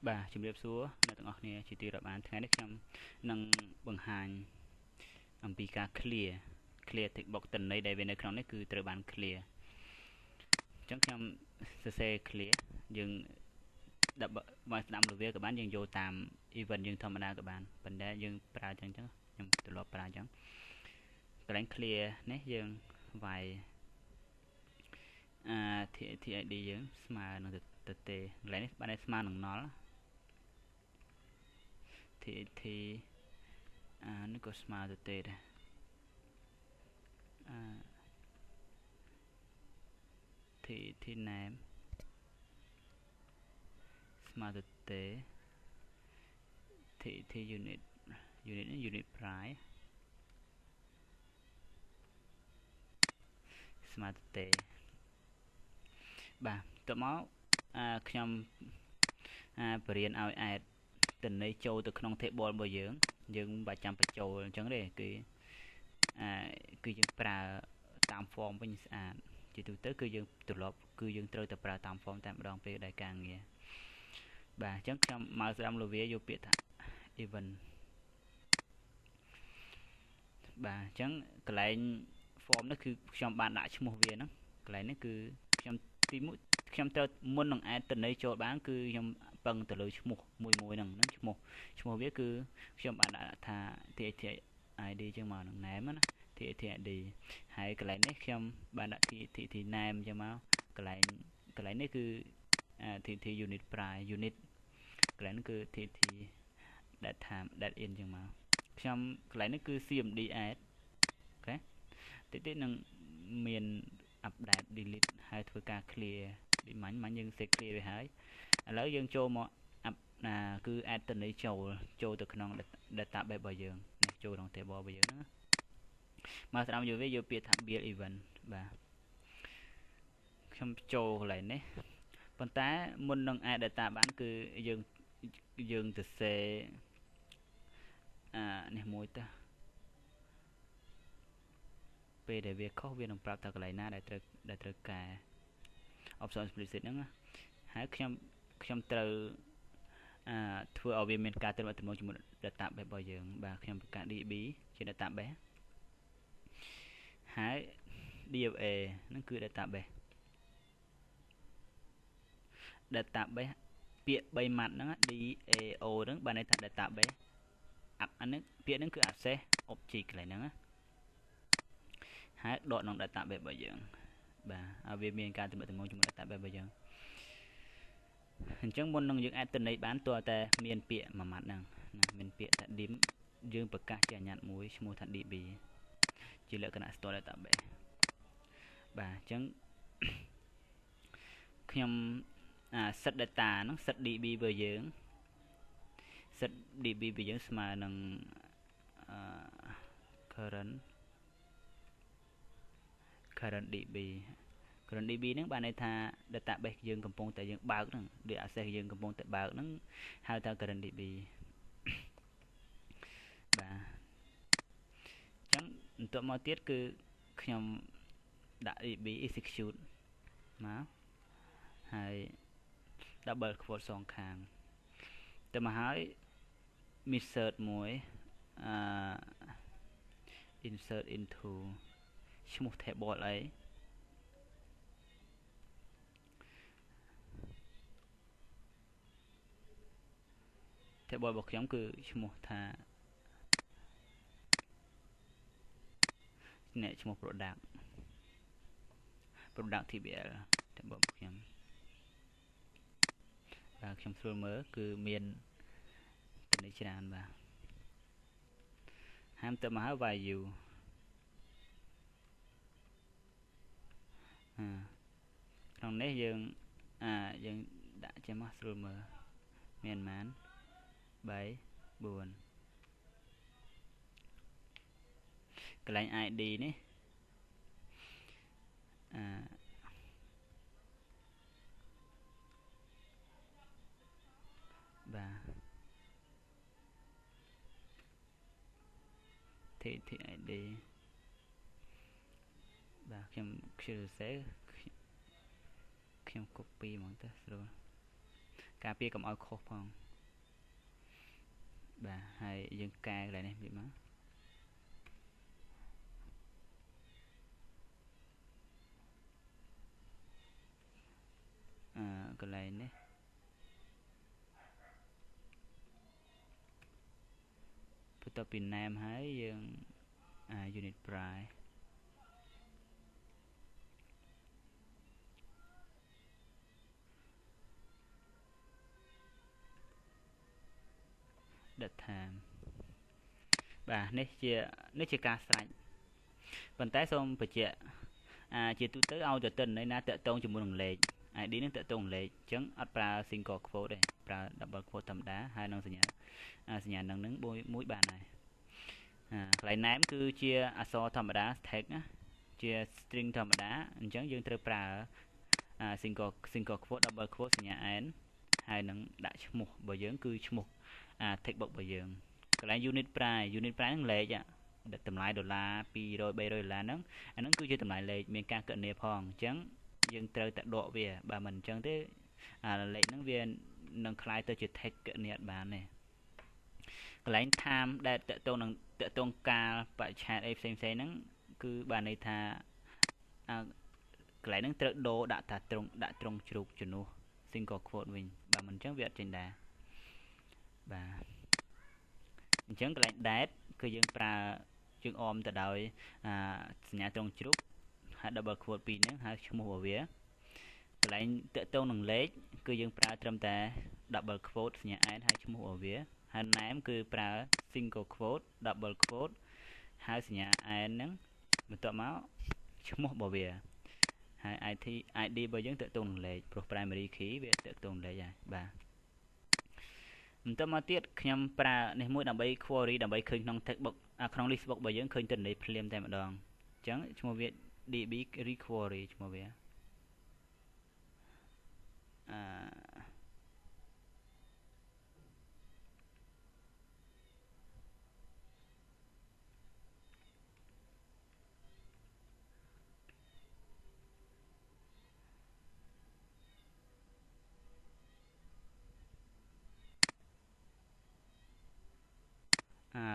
បាទជំរាបសួរអ្នកទាំងអស់គ្នាជាទីរាប់អានថ្ងៃនេះខ្ញុំនឹងបង្ហាញអំពីការ clear tick box ទិន្នន័យដែលវានៅក្នុងនេះគឺត្រូវបាន clear អញ្ចឹងខ្ញុំសរសេរ clear យើងដាក់មកស្ដាំលវាក៏បានយើងយកតាម event យើងធម្មតាក៏បានប៉ុន្តែយើងប្រើអញ្ចឹងខ្ញុំទម្លាប់ប្រើអញ្ចឹងកន្លែង clear នេះយើងវាយTID យើងស្មើនឹងទៅទេកន្លែងនេះបានស្មើនឹង0TT នេះក៏ស្មើទៅទេដែរTT name ស្មើទៅទេ TT unit នេះ unit price ស្មើទៅទេបាទតទៅមកខ្ញុំបរៀនឲ្យ add ទិន្នន័យចូលទៅក្នុង table របស់យើងមិនបាច់ចាំបញ្ចូលអញ្ចឹងទេគឺយើងប្រើតាម form វិញស្អាតជាទូទៅគឺយើងត្រូវតែប្រើតាម form តែម្ដងពេលដែលការងារបាទអញ្ចឹងខ្ញុំមកស្ដាំលវាយកពាក្យថា event បាទអញ្ចឹងកន្លែង form នេះគឺខ្ញុំបានដាក់ឈ្មោះវាហ្នឹងកន្លែងនេះគឺខ្ញុំត្រូវមុននឹង add ទិន្នន័យចូលបានគឺខ្ញុំពឹងទៅលើឈ្មោះមួយហ្នឹងឈ្មោះវាគឺខ្ញុំបានដាក់ថា TTID ចឹងមកនឹង name ណា TTID ហើយកន្លែងនេះខ្ញុំបានដាក់ TT name ចឹងមកកន្លែងនេះគឺ TT unit price unit កន្លែងនេះគឺ TT data in ចឹងមកខ្ញុំកន្លែងនេះគឺ CMD add អូខេតិចនឹងមាន update delete ហើយធ្វើការ clear ដូចមាញ់យើង set clear វាហើយឥឡូវយើងចូលមកគឺ add ទិន្នន័យចូលទៅក្នុង database របស់យើងនេះចូលក្នុង table របស់យើងណាមកស្ដាំយកវាយកពាក្យថា build event បាទខ្ញុំចូលកន្លែងនេះប៉ុន្តែមុននឹង add data បានគឺយើងទៅសេនេះមួយទៅពេលដែលវាខុសវានឹងប្រាប់ថាកន្លែងណាដែលត្រូវកែ option explicit ហ្នឹងហើយខ្ញុំត្រូវធ្វើឲ្យវាមានការទំនាក់ទំនងជាមួយ database របស់យើងបាទខ្ញុំបង្កើត DB ជា database ហើយ DFA ហ្នឹងគឺ database ពាក្យ3ម៉ាត់ហ្នឹង DAO ហ្នឹងបានន័យថា database អានេះពាក្យហ្នឹងគឺ access object កន្លែងហ្នឹងណាហើយដកក្នុង database របស់យើងបាទឲ្យវាមានការទំនាក់ទំនងជាមួយ database របស់យើងអញ្ចឹងមុននឹងយើង add ទិន្នន័យបានតើតែមានពាក្យមួយម៉ាត់ហ្នឹងណាមានពាក្យថា dim យើងប្រកាសជាអាញាត់មួយឈ្មោះថា db ជាលក្ខណៈ store database បាទអញ្ចឹងខ្ញុំset data ហ្នឹង set db របស់យើង set db របស់យើងស្មើនឹងcurrent db current db ហ្នឹងបានន័យថា database យើងកំពុងតែយើងបើកហ្នឹង data access យើងកំពុងតែបើកហ្នឹងហៅថា current db បាទអញ្ចឹងបន្ទាប់មកទៀតគឺខ្ញុំដាក់ db execute មកហើយ double quote សងខាងទៅមកហើយ insert មួយ insert into ឈ្មោះ table អីtable របស់ខ្ញុំគឺឈ្មោះថានេះឈ្មោះ product tbl table របស់ខ្ញុំបាទខ្ញុំស្រួលមើលគឺមានទិន្នន័យច្រើនបាទហាមទៅមកហើយ value ក្នុងនេះយើងដាក់ចេះមកស្រួលមើលមានប៉ុន្មាន3 4កន្លែង ID នេះបាទ TTID បាទខ្ញុំសរសេរខ្ញុំ copy ហ្មងទៅស្រួល ការពារកុំឲ្យខុសផងបាទហើយយើងកែកន្លែងនេះវាមកកន្លែងនេះបន្ទាប់ពី name ហើយយើង unit price that time បាទនេះជាការស្រេចប៉ុន្តែសូមបញ្ជាក់ជាទូទៅឲ្យទៅន័យណាតាក់ទងជាមួយនឹងលេខ ID នឹងតាក់ទងលេខអញ្ចឹងអត់ប្រើ single quote ទេប្រើ double quote ធម្មតាហើយនឹងសញ្ញានឹងមួយបានហើយកន្លែង name គឺជាអក្សរធម្មតា text ណាជា string ធម្មតាអញ្ចឹងយើងត្រូវប្រើsingle quote double quote សញ្ញា n ហើយនឹងដាក់ឈ្មោះរបស់យើងគឺឈ្មោះtext box របស់យើងកន្លែង unit price ហ្នឹងលេខតម្លៃដុល្លារ200 300ដុល្លារហ្នឹងអាហ្នឹងគឺជាតម្លៃលេខមានការកណនាផងអញ្ចឹងយើងត្រូវតែដកវាបើមិនអញ្ចឹងទេលេខហ្នឹងវានឹងคล้ายទៅជា text កណនាអត់បានទេកន្លែង time ដែលតកតងកាលបរិច្ឆេទអីផ្សេងហ្នឹងគឺបានន័យថាកន្លែងហ្នឹងត្រូវដូរដាក់ត្រង់ជ្រូកជំនួស single quote វិញបើមិនអញ្ចឹងវាអត់ចេញដែរបាទអញ្ចឹងកន្លែង date គឺយើងប្រើយើងអមទៅដោយសញ្ញាត្រង់ជ្រូកហើយ double quote ពីរហ្នឹងហើយឈ្មោះរបស់វាកន្លែងតកតងនឹងលេខគឺយើងប្រើត្រឹមតែ double quote សញ្ញា n ហើយឈ្មោះរបស់វាហើយ name គឺប្រើ single quote double quote ហើយសញ្ញា n ហ្នឹងបន្ទាប់មកឈ្មោះរបស់វាហើយ ID របស់យើងតកតងនឹងលេខព្រោះ primary key វាតកតងលេខហើយបាទបន្ទាប់មកទៀតខ្ញុំប្រើនេះមួយដើម្បី query ដើម្បីឃើញក្នុង text box ក្នុង list box របស់យើងឃើញទិន្នន័យភ្លាមតែម្ដងអញ្ចឹងឈ្មោះវា db requery ឈ្មោះវា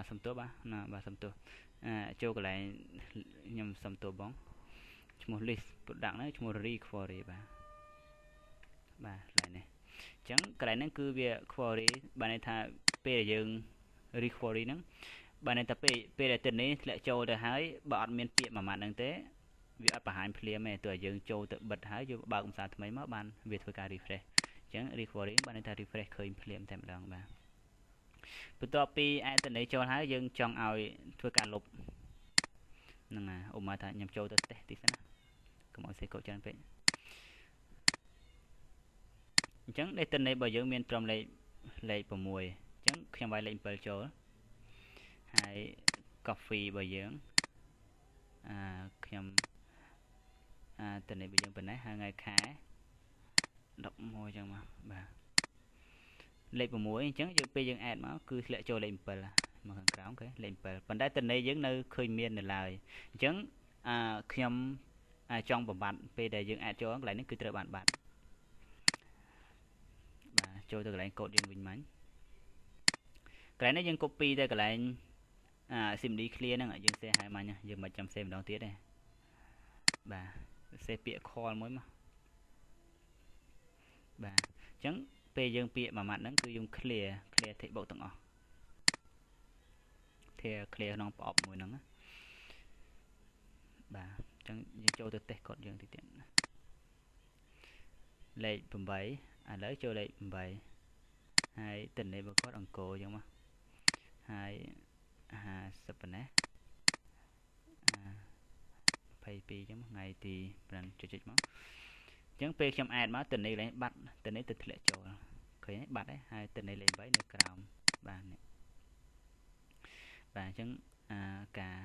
សំទោសបាទសំទោសចូលកន្លែងខ្ញុំសំទោសបងឈ្មោះ list product ហ្នឹងឈ្មោះ requery បាទកន្លែងនេះអញ្ចឹងកន្លែងហ្នឹងគឺវា query បានន័យថាពេលដែលយើង requery ហ្នឹងបានន័យថាពេលដែលទិន្នន័យធ្លាក់ចូលទៅហើយបើអត់មានពាក្យមួយម៉ាត់ហ្នឹងទេវាអត់បង្ហាញភ្លាមទេទោះយើងចូលទៅបិទហើយយើងបើកភាសាថ្មីមកបានវាធ្វើការ refresh អញ្ចឹង requery បានន័យថា refresh ឃើញភ្លាមតែម្ដងបាទបន្ទាប់ពីឯទិន្នន័យចូលហើយយើងចង់ឲ្យធ្វើការលុបហ្នឹងឧបមាថាខ្ញុំចូលទៅតេស្តទីសិនណាកុំឲ្យសេកូច្រើនពេកអញ្ចឹងដេតាន័យរបស់យើងមានត្រឹមលេខ6អញ្ចឹងខ្ញុំវាយលេខ7ចូលហើយ copy របស់យើងខ្ញុំទិន្នន័យរបស់យើងប៉ុណ្ណេះហើយថ្ងៃខែ11អញ្ចឹងមកបាទលេខ6អញ្ចឹងយើងពេលយើង add មកគឺធ្លាក់ចូលលេខ7មកខាងក្រោមគេលេខ7ប៉ុន្តែទិន្នន័យយើងនៅឃើញមាននៅឡើយអញ្ចឹងខ្ញុំចង់បំបត្តិពេលដែលយើង add ចូលកន្លែងនេះគឺត្រូវបានបាត់បាទចូលទៅកន្លែង code យើងវិញមិញកន្លែងនេះយើង copy ទៅកន្លែងSIMD clear ហ្នឹងយើង save ហើយមិញយើងមិនចាំ save ម្ដងទៀតទេបាទ save ពាក្យ call មួយមកបាទអញ្ចឹងពេលយើងពាក្យមួយម៉ាត់ហ្នឹងគឺយើង clear text box ទាំងអស់ clear ក្នុងប្រអប់មួយហ្នឹងបាទអញ្ចឹងយើងចូលទៅ test code យើងតិចទៀតលេខ8ឥឡូវចូលលេខ8ហើយទិន្នន័យរបស់គាត់អង្គរអញ្ចឹងមកហើយ50ប៉ុណ្ណេះ22អញ្ចឹងថ្ងៃទី5ចុចមកអញ្ចឹងពេលខ្ញុំ add មកទិន្នន័យលេខបាត់ទិន្នន័យទៅធ្លាក់ចូលឃើញបាត់ហើយទិន្នន័យលេខ8នៅក្រោមបាទនេះបាទអញ្ចឹងការ